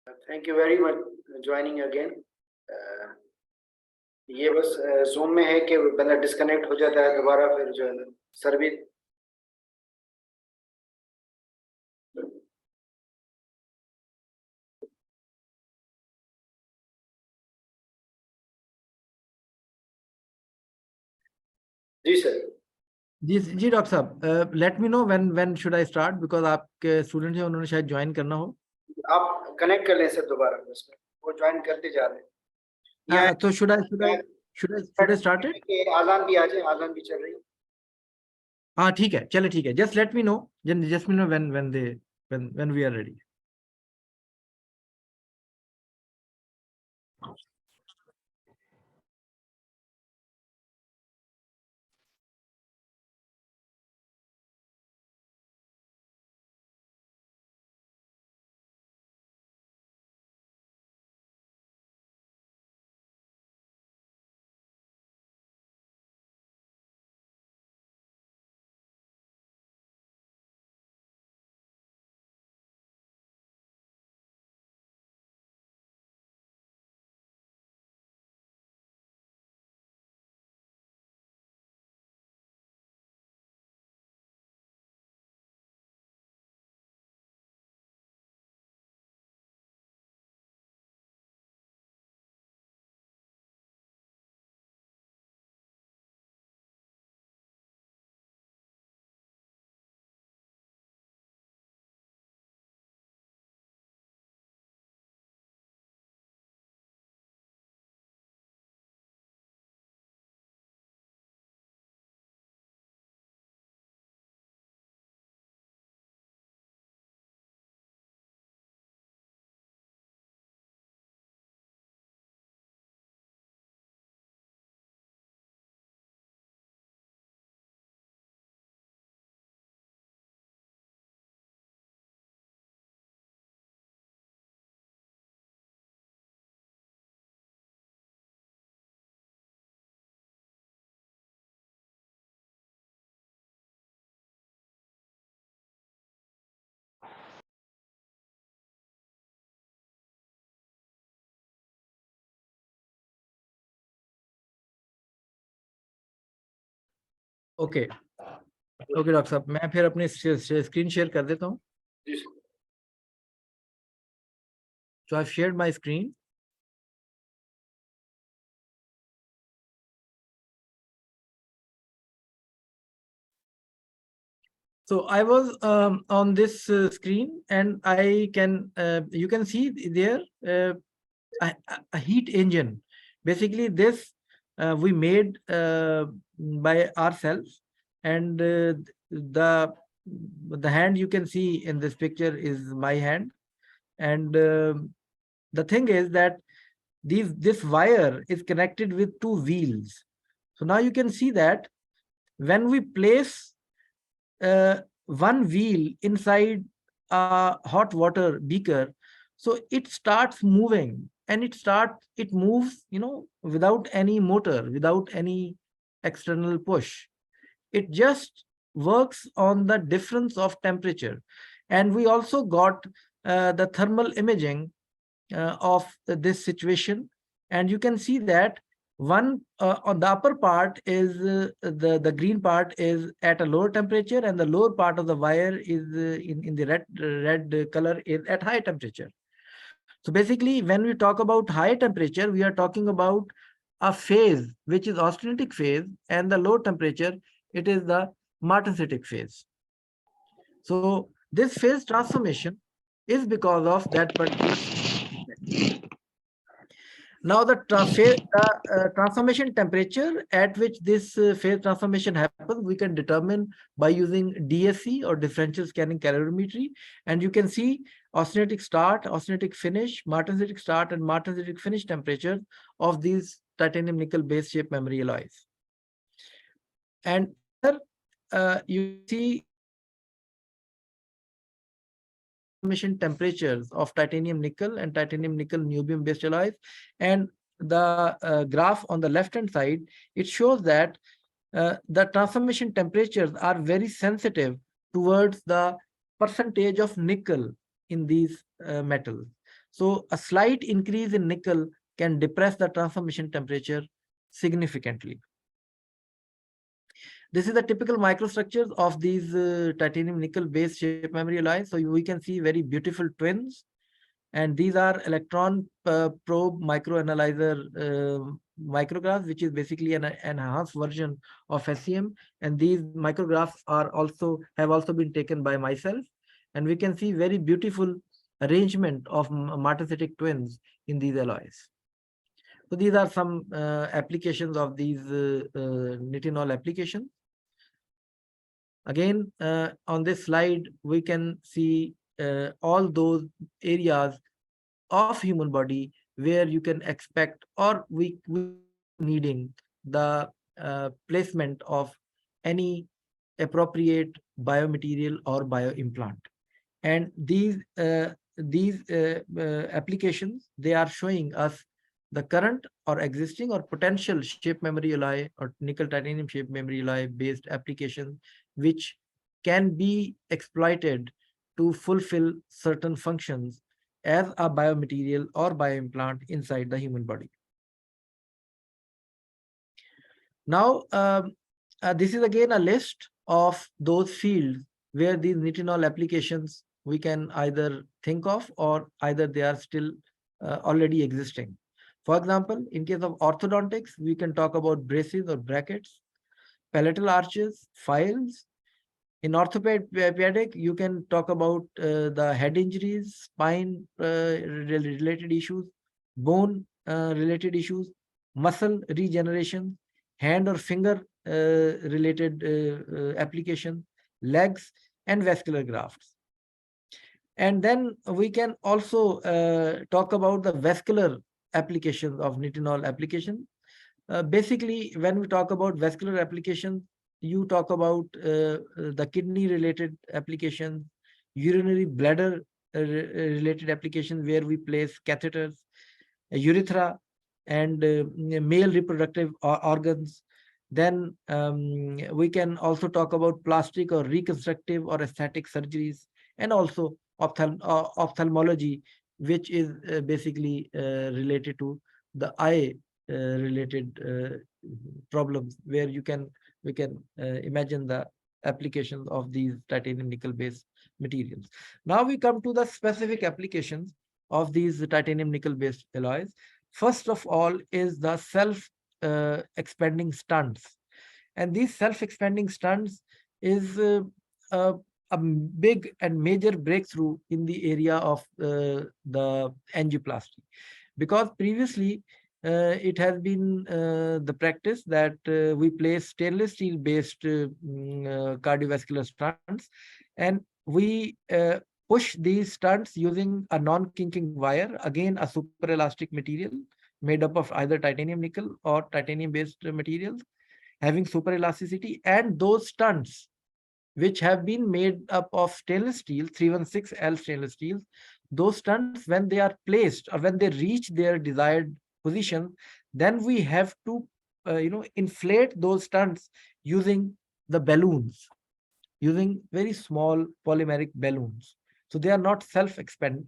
Thank you very much joining again. ये बस Zoom में है कि बंदा डिस्कनेक्ट हो जाता है दोबारा फिर जो है सर्विस जी सर जी डॉक्टर साहब late me know when should I start because आपके स्टूडेंट हैं उन्होंने शायद ज्वाइन करना हो आप कनेक्ट कर लें सर दोबारा उसमें वो ज्वाइन करते जा रहे हैं तो शुड आई स्टार्ट इट आजान भी आ जाए आजान भी चल रही है हाँ ठीक है चले ठीक है just let me know when we are ready okay doctor साहब मैं फिर अपनी स्क्रीन शेयर कर देता हूँ So I've shared my screen. So I was on this screen, and I can you can see there a heat engine. Basically, this we made by ourselves, and the hand you can see in this picture is my hand, and the thing is that this wire is connected with two wheels. So now you can see that when we place one wheel inside a hot water beaker, so it starts moving, and it moves, without any motor, without any external push. It just works on the difference of temperature. And we also got the thermal imaging of this situation, and you can see that one on the upper part is the green part is at a lower temperature, and the lower part of the wire is in the red color is at high temperature. So basically, when we talk about high temperature, we are talking about a phase which is austenitic phase, and the low temperature, it is the martensitic phase. So this phase transformation is because of that particular. Now the transformation temperature at which this phase transformation happens, we can determine by using DSC or differential scanning calorimetry. And you can see austenitic start, austenitic finish, martensitic start, and martensitic finish temperatures of these titanium nickel base shape memory alloys. And here you see temperatures of titanium nickel and titanium nickel niobium based alloys, and the graph on the left hand side, it shows that the transformation temperatures are very sensitive towards the percentage of nickel in these metals. So a slight increase in nickel can depress the transformation temperature significantly. This is the typical microstructures of these titanium nickel based shape memory alloys. So we can see very beautiful twins, and these are electron probe microanalyzer micrographs, which is basically an enhanced version of SEM. And these micrographs have also been taken by myself, and we can see very beautiful arrangement of martensitic twins in these alloys. So these are some applications of these nitinol applications. Again, on this slide, we can see all those areas of human body where you can expect, or we needing the placement of any appropriate biomaterial or bioimplant. And these applications, they are showing us the current or existing or potential shape memory alloy or nickel titanium shape memory alloy based applications which can be exploited to fulfill certain functions as a biomaterial or bioimplant inside the human body. Now, this is again a list of those fields where these nitinol applications we can either think of, or either they are still already existing. For example, in case of orthodontics, we can talk about braces or brackets, palatal arches, files. In orthopedic, you can talk about the head injuries, spine related issues, bone related issues, muscle regeneration, hand or finger related application, legs, and vascular grafts. And then we can also talk about the vascular applications of nitinol application. Basically, when we talk about vascular applications, you talk about the kidney related applications, urinary bladder related applications where we place catheters, urethra, and male reproductive organs. Then we can also talk about plastic or reconstructive or aesthetic surgeries, and also ophthalmology, which is basically related to the eye related problems, where we can imagine the applications of these titanium nickel based materials. Now we come to the specific applications of these titanium nickel based alloys. First of all is the self expanding stunts, and these self expanding stunts is a big and major breakthrough in the area of the angioplasty, because previously it has been the practice that we place stainless steel based cardiovascular stunts, and we push these stunts using a non-kinking wire, again a super elastic material made up of either titanium nickel or titanium based materials having super elasticity. And those stunts which have been made up of stainless steel, 316L stainless steel, those stunts, when they are placed or when they reach their desired position, then we have to inflate those stunts using the balloons, using very small polymeric balloons. So they are not expanding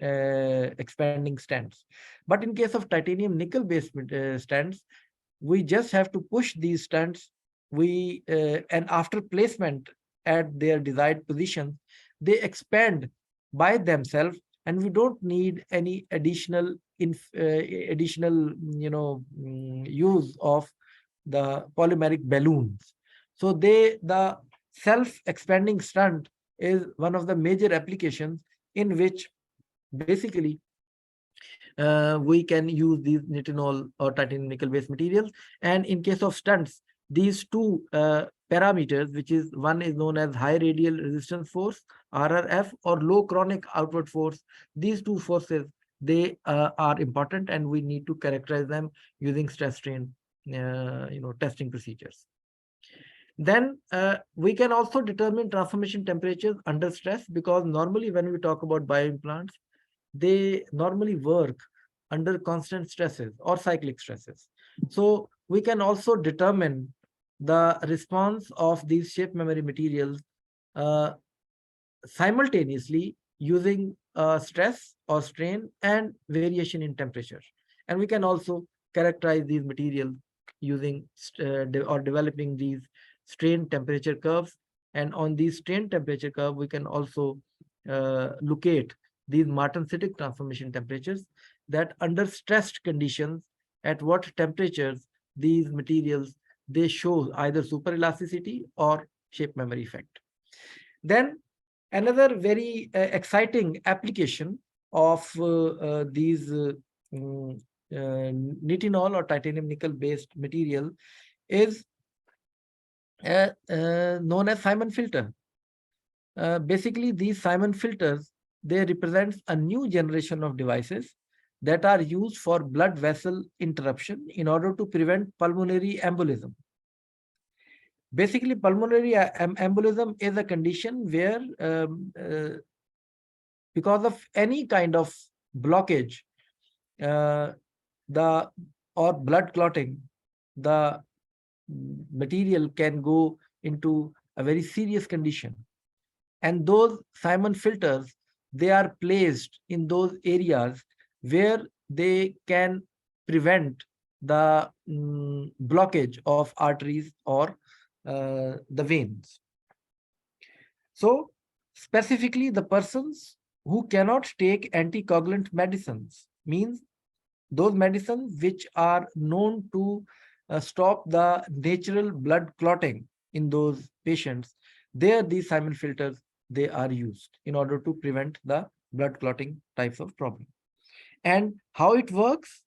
stents. But in case of titanium nickel based stents, we just have to push these stents. And after placement at their desired position, they expand by themselves, and we don't need any additional use of the polymeric balloons. So the self-expanding stunt is one of the major applications in which basically we can use these nitinol or titanium nickel based materials. And in case of stunts, these two parameters, which is one is known as high radial resistance force, RRF, or low chronic outward force, these two forces, they are important, and we need to characterize them using stress strain testing procedures. Then we can also determine transformation temperatures under stress, because normally when we talk about bioimplants, they normally work under constant stresses or cyclic stresses. So we can also determine the response of these shape memory materials simultaneously using stress or strain and variation in temperature. And we can also characterize these materials using or developing these strain temperature curves. And on these strain temperature curve, we can also locate these martensitic transformation temperatures, that under stressed conditions, at what temperatures these materials, they show either superelasticity or shape memory effect. Then another very exciting application of these nitinol or titanium nickel based material is known as Simon filter. Basically, these Simon filters, they represent a new generation of devices that are used for blood vessel interruption in order to prevent pulmonary embolism. Basically, pulmonary embolism is a condition where because of any kind of blockage or blood clotting, the material can go into a very serious condition. And those Simon filters, they are placed in those areas where they can prevent the blockage of arteries or the veins. So specifically, the persons who cannot take anticoagulant medicines, means those medicines which are known to stop the natural blood clotting in those patients, there these Simon filters, they are used in order to prevent the blood clotting types of problem. And how it works,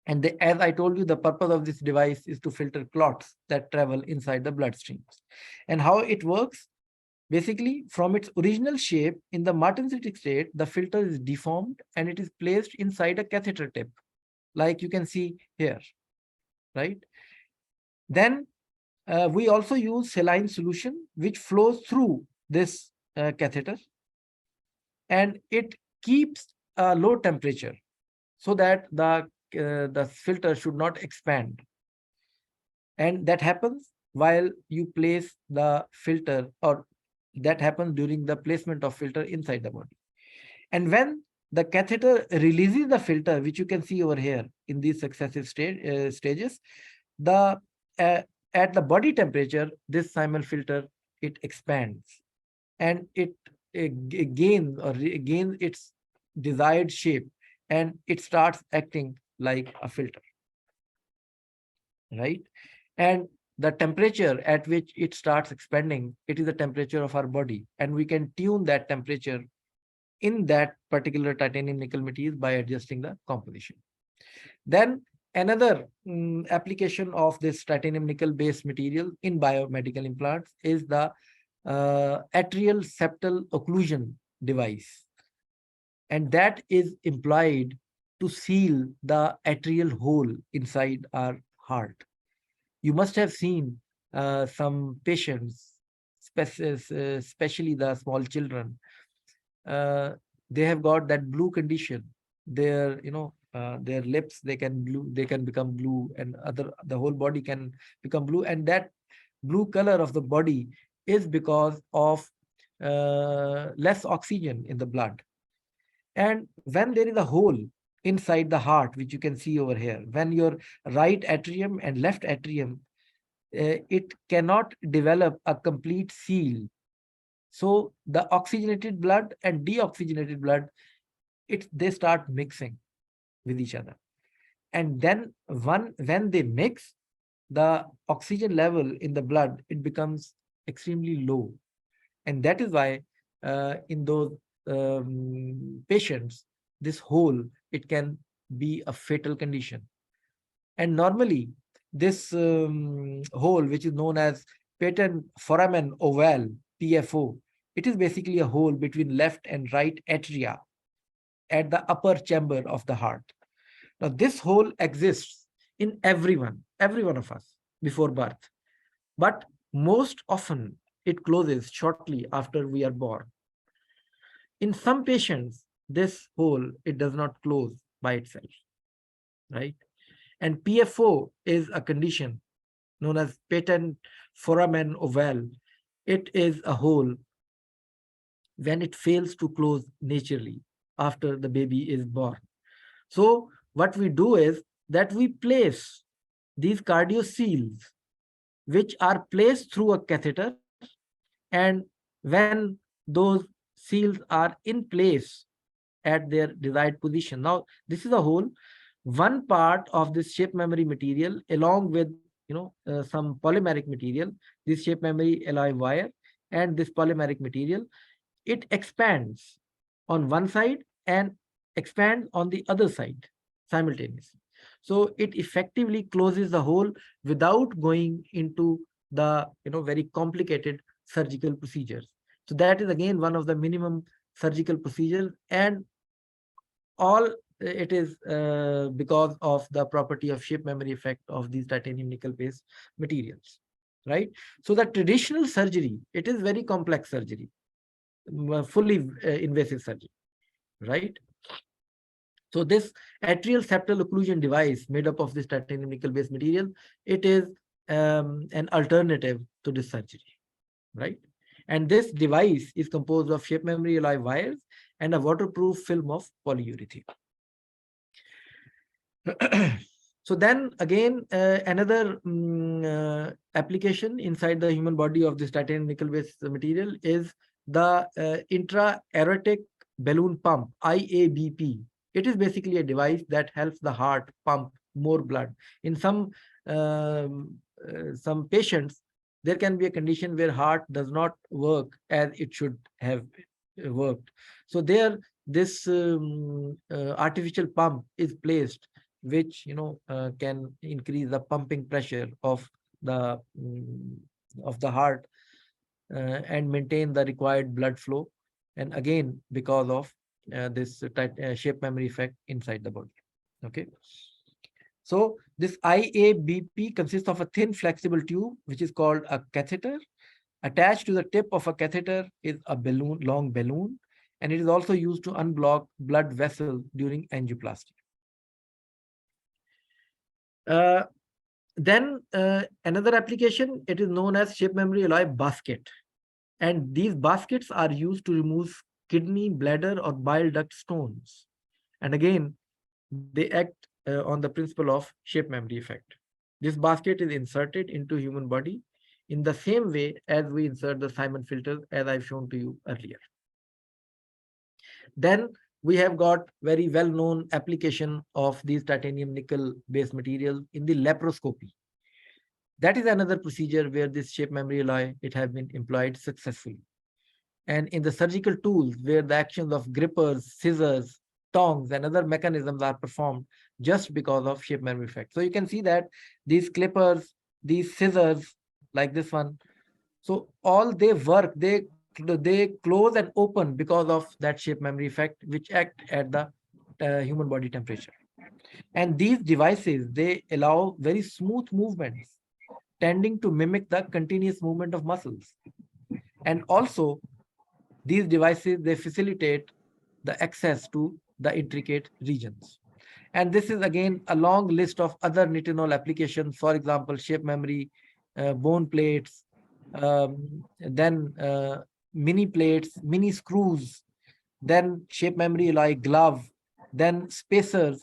and as I told you, the purpose of this device is to filter clots that travel inside the bloodstreams. And how it works, basically, from its original shape in the martensitic state, the filter is deformed and it is placed inside a catheter tip, like you can see here, right? Then we also use saline solution, which flows through this catheter, and it keeps a low temperature so that the filter should not expand. And that happens while you place the filter, or that happens during the placement of filter inside the body. And when the catheter releases the filter, which you can see over here in these successive stages, the at the body temperature, this Simon filter, it expands and it gains its desired shape, and it starts acting like a filter, right? And the temperature at which it starts expanding, it is the temperature of our body, and we can tune that temperature in that particular titanium nickel material by adjusting the composition. Then another application of this titanium nickel based material in biomedical implants is the atrial septal occlusion device, and that is employed to seal the atrial hole inside our heart. You must have seen some patients, especially the small children, they have got that blue condition. Their, their lips, they can become blue, and the whole body can become blue. And that blue color of the body is because of less oxygen in the blood. And when there is a hole inside the heart, which you can see over here, when your right atrium and left atrium, it cannot develop a complete seal. So the oxygenated blood and deoxygenated blood, they start mixing with each other. And then when they mix, the oxygen level in the blood, it becomes extremely low. And that is why in those patients, this hole, it can be a fatal condition. And normally this hole, which is known as patent foramen ovale, PFO, it is basically a hole between left and right atria at the upper chamber of the heart. Now, this hole exists in every one of us before birth, but most often it closes shortly after we are born. In some patients, this hole, it does not close by itself, right? And PFO is a condition known as patent foramen ovale. It is a hole when it fails to close naturally after the baby is born. So what we do is that we place these cardioseals, which are placed through a catheter, and when those seals are in place at their desired position. Now, this is a whole one part of this shape memory material, along with some polymeric material, this shape memory alloy wire, and this polymeric material, it expands on one side and expands on the other side simultaneously. So it effectively closes the hole without going into the very complicated surgical procedures. So that is again one of the minimum surgical procedures, and all it is because of the property of shape memory effect of these titanium nickel based materials, right? So the traditional surgery, it is very complex surgery, fully invasive surgery, right? So this atrial septal occlusion device made up of this titanium nickel based material, it is an alternative to this surgery, right? And this device is composed of shape memory alloy wires and a waterproof film of polyurethane. So then again, another application inside the human body of this titanium nickel based material is the intra-aortic balloon pump, IABP. It is basically a device that helps the heart pump more blood. In some patients, there can be a condition where heart does not work as it should have worked. So there, this artificial pump is placed, which can increase the pumping pressure of the heart and maintain the required blood flow, and again because of this shape memory effect inside the body. Okay, so this IABP consists of a thin flexible tube which is called a catheter. Attached to the tip of a catheter is a long balloon, and it is also used to unblock blood vessels during angioplasty. Then another application, it is known as shape memory alloy basket. And these baskets are used to remove kidney, bladder, or bile duct stones. And again, they act on the principle of shape memory effect. This basket is inserted into human body in the same way as we insert the Simon filters, as I've shown to you earlier. Then we have got very well-known application of these titanium nickel based materials in the laparoscopy. That is another procedure where this shape memory alloy, it has been employed successfully. And in the surgical tools, where the actions of grippers, scissors, tongs, and other mechanisms are performed just because of shape memory effect. So you can see that these clippers, these scissors, like this one, so all they work, they close and open because of that shape memory effect, which act at the human body temperature. And these devices, they allow very smooth movements, tending to mimic the continuous movement of muscles. And also, these devices, they facilitate the access to the intricate regions. And this is again a long list of other Nitinol applications, for example, shape memory, bone plates, then mini plates, mini screws, then shape memory alloy glove, then spacers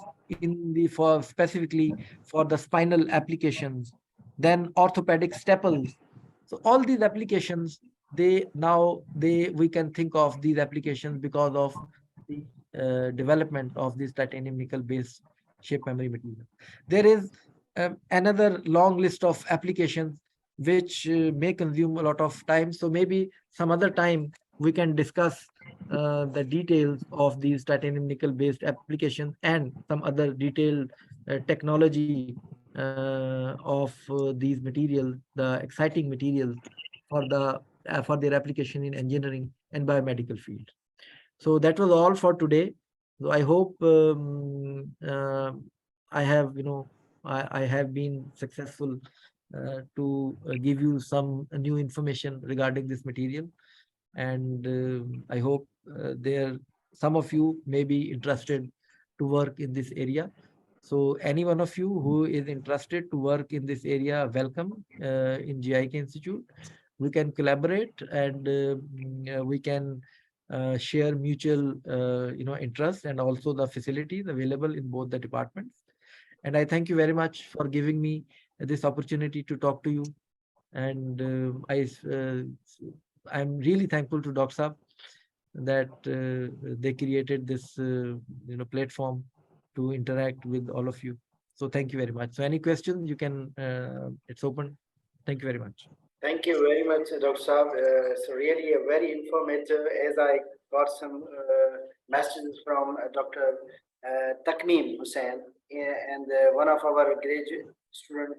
for specifically for the spinal applications, then orthopedic staples. So all these applications, we can think of these applications because of the development of this titanium nickel based shape memory material. There is another long list of applications which may consume a lot of time. So maybe some other time we can discuss the details of these titanium nickel based applications and some other detailed technology of these materials, the exciting materials for their application in engineering and biomedical field. So that was all for today. So I hope I have I have been successful to give you some new information regarding this material, and I hope some of you may be interested to work in this area. So any one of you who is interested to work in this area, welcome in GIK Institute. We can collaborate, and we can share mutual, interest, and also the facilities available in both the departments. And I thank you very much for giving me this opportunity to talk to you. And I'm really thankful to Dr. Saab that they created this, platform to interact with all of you. So thank you very much. So any questions you can, it's open. Thank you very much. Thank you very much, Dr. Saab. It's really a very informative, as I got some messages from Dr. Takneem Hussain, and one of our graduate student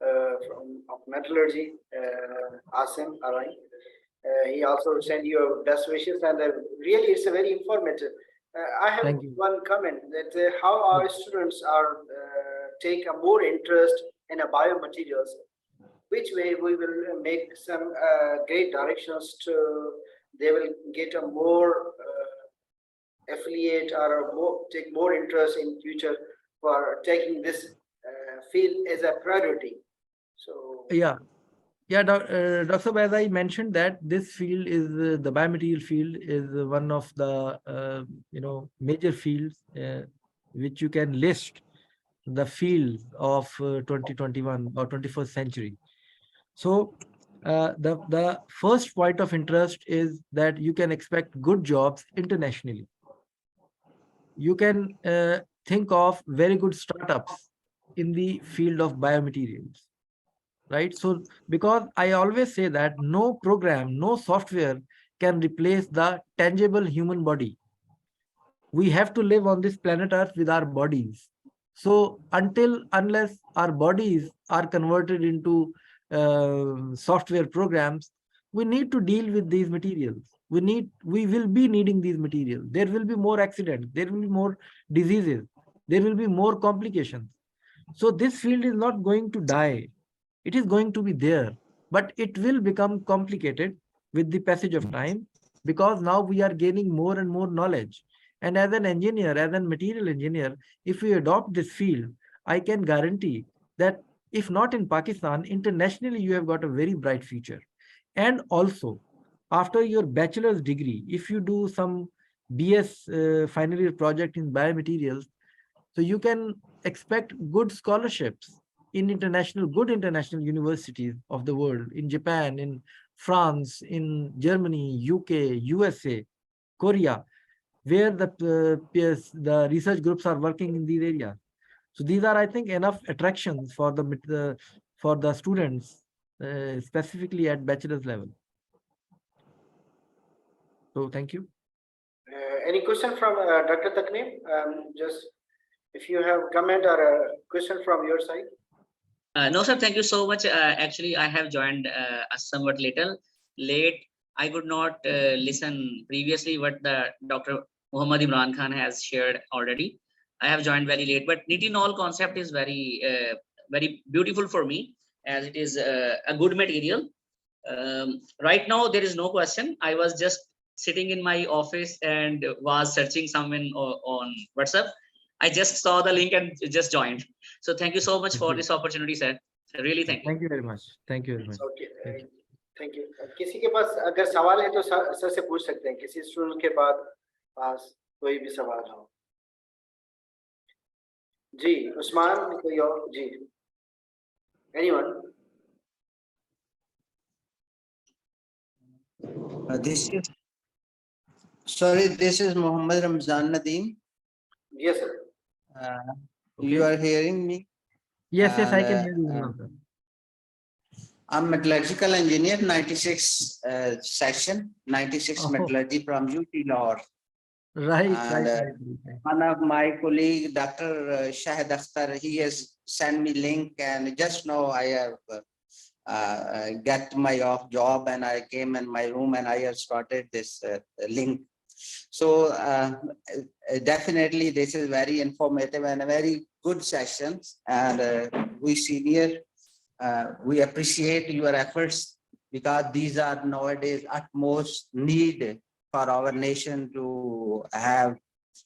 of metallurgy, Asim Arai. He also sent you best wishes, and really it's a very informative. I have one comment that how our students are take a more interest in a biomaterials, which way we will make some great directions to, they will get a more affiliate or take more interest in future for taking this field as a priority. So Dr. Saab, as I mentioned that this field is the biomaterial field is one of the major fields which you can list the fields of 2021 or 21st century. So the first point of interest is that you can expect good jobs internationally. You can think of very good startups in the field of biomaterials, right? So because I always say that no program, no software can replace the tangible human body. We have to live on this planet Earth with our bodies. So unless our bodies are converted into software programs, we need to deal with these materials. We will be needing these materials. There will be more accidents. There will be more diseases. There will be more complications. So this field is not going to die. It is going to be there, but it will become complicated with the passage of time because now we are gaining more and more knowledge. And as an engineer, as a material engineer, if we adopt this field, I can guarantee that if not in Pakistan, internationally, you have got a very bright future. And also, after your bachelor's degree, if you do some BS final year project in biomaterials, so you can expect good scholarships in good international universities of the world, in Japan, in France, in Germany, UK, USA, Korea, where the research groups are working in these areas. So these are, I think, enough attractions for the students, specifically at bachelor's level. So thank you. Any question from Dr. Takneem? Just if you have comment or a question from your side. No, sir. Thank you so much. Actually, I have joined somewhat late. I could not listen previously what the Dr. Muhammad Imran Khan has shared already. I have joined very late, but Nitinol concept is very, very beautiful for me as it is a good material. Right now, there is no question. I was just sitting in my office and was searching someone on WhatsApp. I just saw the link and just joined. So thank you so much for this opportunity, sir. Really thank you. Thank you very much. Thank you very much. Okay. Thank you. किसी के पास अगर सवाल है तो sir से पूछ सकते हैं. किसी स्टूडेंट के पास कोई भी सवाल हो. जी, उस्मान कोई और जी. Anyone? This is Muhammad Ramzan Nadeem. Yes, sir. Okay. You are hearing me? Yes, I can hear you. I'm metallurgical engineer, 96 section, 96 metallurgy from UT Lahore. Right. One of my colleague, Dr. Shahid Akhtar, he has sent me link, and just now I have got my off job and I came in my room and I have started this link. So definitely this is very informative and a very good session, and we senior, we appreciate your efforts because these are nowadays utmost need for our nation to have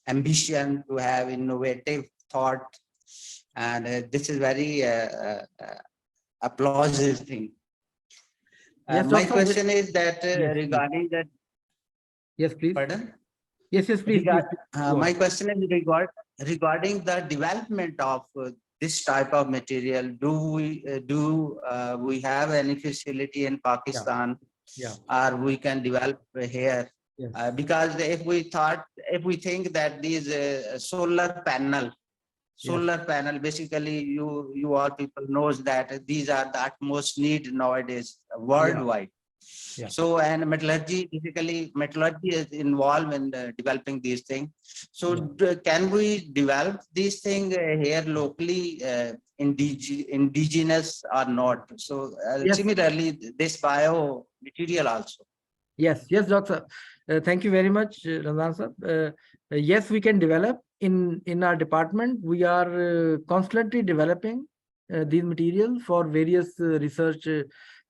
ambition, to have innovative thought, and this is very applausive thing. Yes, my question is that yes, regarding that Yes, please. Pardon? Yes, please. Please Regard, go my on. question is regarding the development of this type of material. Do we have any facility in Pakistan, Yeah. or we can develop here? Yes. Because if we think that these solar panel, basically you all people knows that these are the utmost need nowadays worldwide. Yeah. So, and metallurgy is involved in developing these things. So can we develop these things here locally, indigenous or not? So Yes. similarly, this bio material also. Yes, doctor. Thank you very much, Ramzan sir. Yes, we can develop in our department. We are constantly developing these materials for various research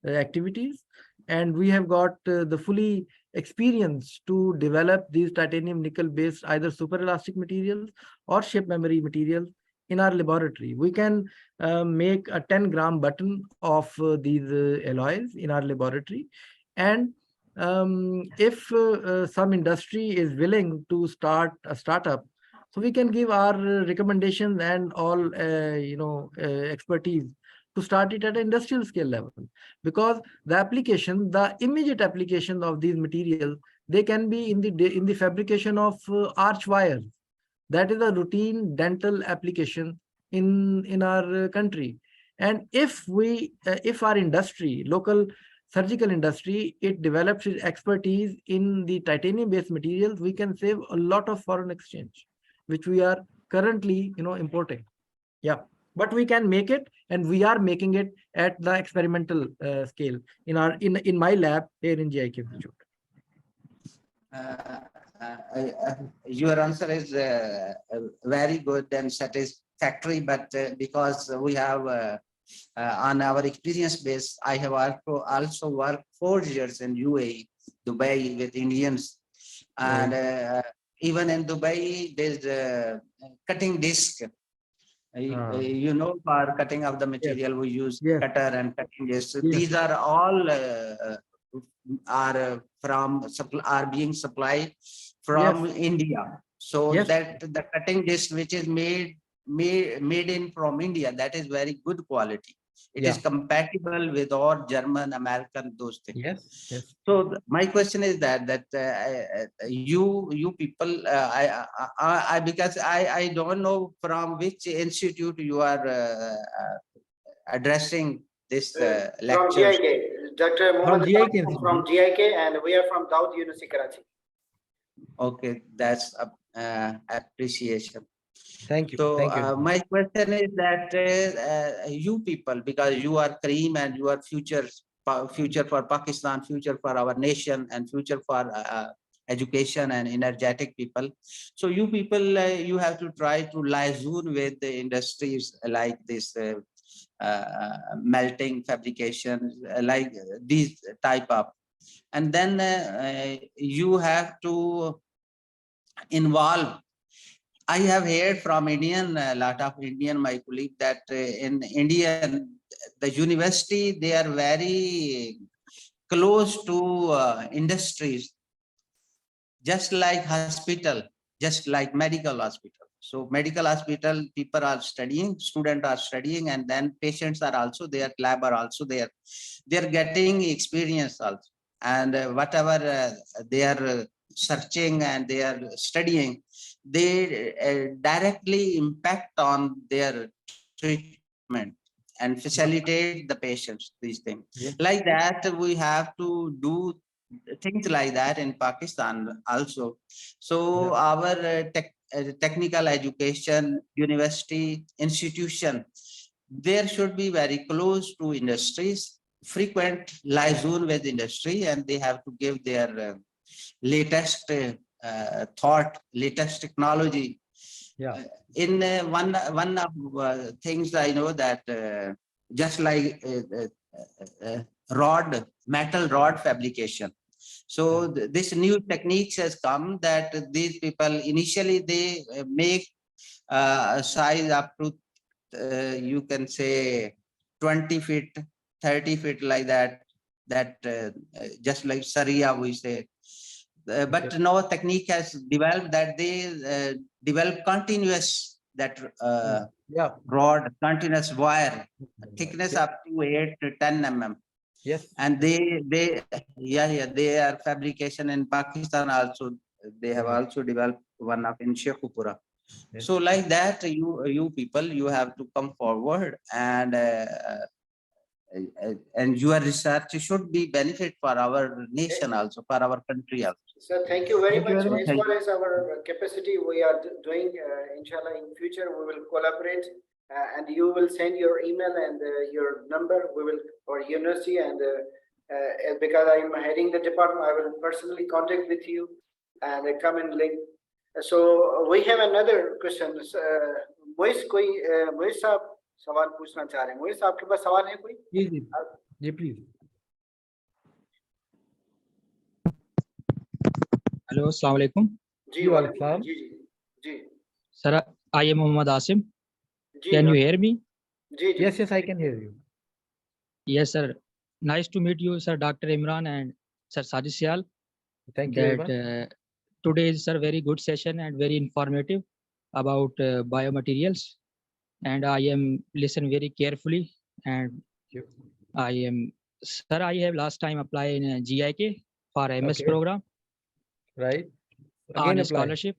activities, and we have got the fully experience to develop these titanium nickel based either superelastic materials or shape memory materials in our laboratory. We can make a 10-gram button of these alloys in our laboratory, and if some industry is willing to start a startup, so we can give our recommendations and all expertise to start it at an industrial scale level, because the immediate application of these materials, they can be in the fabrication of arch wires. That is a routine dental application in our country. And if our industry, local surgical industry, it develops its expertise in the titanium based materials, we can save a lot of foreign exchange, which we are currently importing. Yeah, but we can make it, and we are making it at the experimental scale in my lab here in GIK Institute. Your answer is very good and satisfactory, but because we have on our experience base, I have also worked 4 years in UAE, Dubai, with Indians, and even in Dubai, there's a cutting disc. For cutting of the material, we use cutter and cutting disc. These are all are being supplied from India. So that the cutting disc which is made in from India, that is very good quality. It is compatible with all German, American, those things. Yes. So my question is that you people, because I don't know from which institute you are addressing this lecture. From GIK, Dr. Mohammed from GIK, and we are from Dawood University, Karachi. Okay, that's appreciation. Thank you. So my question is that you people, because you are cream and you are future for Pakistan, future for our nation, and future for education and energetic people. So you people, you have to try to liaison with the industries like this melting fabrication, like these type of, and then you have to involve. I have heard from a lot of Indian, my colleague, that in India, the university, they are very close to industries, just like hospital, just like medical hospital. So medical hospital, people are studying, students are studying, and then patients are also there, lab are also there. They're getting experience also. And whatever they are searching and they are studying, they directly impact on their treatment and facilitate the patients, these things. Like that, we have to do things like that in Pakistan also. So our technical education, university, institution, there should be very close to industries, frequent liaison with industry, and they have to give their latest thought, latest technology. In one of things I know that just like metal rod fabrication. So this new techniques has come that these people initially they make a size up to you can say 20 feet, 30 feet, like that just like Sharia we say. But Okay. now technique has developed that they develop continuous that Yeah. rod, continuous wire, thickness up to 8 to 10 mm. Yes. And they they are fabrication in Pakistan also. They have also developed one up in Sheikhupura. Yes. So like that, you people, you have to come forward and your research should be benefit for our nation also, for our country also. So thank you very Thank you much. very much. As far as our capacity, we are doing, inshallah, in future, we will collaborate and you will send your email and your number, we will, or university, and because I am heading the department, I will personally contact with you and come and link. So we have another question. Moise साहब सवाल पूछना चाह रहे हैं. Moise, आपके पास सवाल है कोई? जी please. Hello, Assalamu alaikum. जी वालेकुम. जी. Sir, I am Muhammad Asim. Ji. Can you hear me? Ji. Yes, I can hear you. Yes, sir. Nice to meet you, sir, Dr. Imran and Sir Sajid Sial. Thank you very much. Today is a very good session and very informative about biomaterials. And I am listen very carefully. And sir, I have last time applied in GIK for MS Okay. program. Right. On Again a apply. scholarship.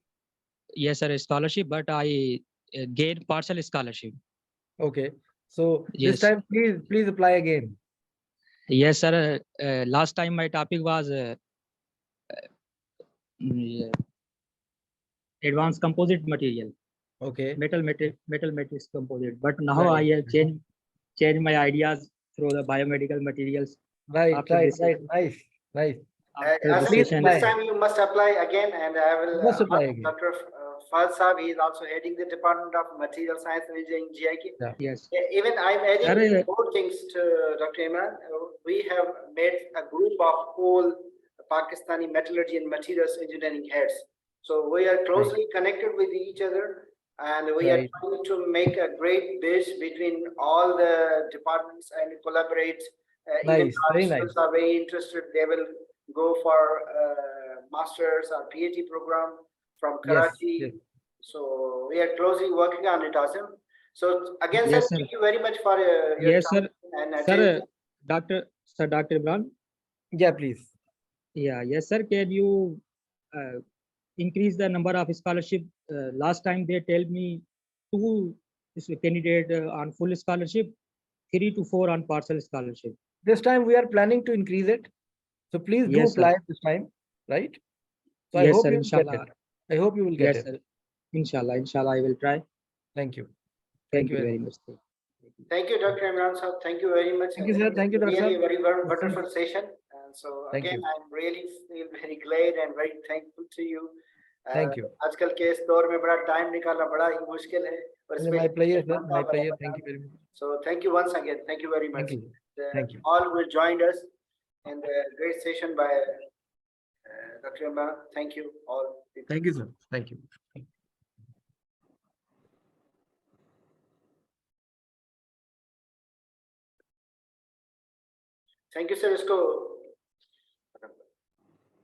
Yes, sir, a scholarship, but I gained partial scholarship. Okay. So Yes. this time, please apply again. Yes, sir. Last time my topic was advanced composite material, Okay. metal matrix composite. But now Right. I have changed my ideas through the biomedical materials. Right. After Right. this Right. Nice. Nice. After this Azim, session, this time you must apply again, and I will Must apply again. Dr. Fahad Saab, he is also heading the Department of Material Science and Engineering, GIK. yes, Even I'm adding Sir, more things to Dr. Imran. We have made a group of all Pakistani metallurgy and materials engineering heads. So we are closely connected with each other, and we are Right. trying to make a great bridge between all the departments and collaborate. Even Nice, our very students nice. are very interested. They will go for master's or PhD program from Yes. Karachi. Yes. So we are closely working on it, Asim. So again, Yes, sir, sir. thank you very much for your Yes, time sir. and Sir, attention. Dr. Imran. Yeah, please. Yeah, yes, sir. Can you increase the number of scholarship? Last time they tell me 2 candidate on full scholarship, 3 to 4 on partial scholarship. This time we are planning to increase it. So please do Yes, sir. apply this time, right? So I Yes, hope sir, you will get inshallah. it. I hope you will get Yes, it. sir. Inshallah, I will try. Thank you. Thank you very much. Thank you, Dr. Imran sir. Thank you very much. Thank you, sir. Thank you, Dr. Really sir. very wonderful session. And so Thank again, you. I'm really feel very glad and very thankful to you. Thank you. आजकल के इस दौर में बड़ा time निकालना बड़ा ही मुश्किल है. My pleasure, sir. My pleasure. Thank you very much. So thank you once again. Thank you very much. Thank you. Thank you. All who joined us in the great session by Dr. Imran. Thank you all. Thank you, sir. Thank you. Thank you, sir. इसको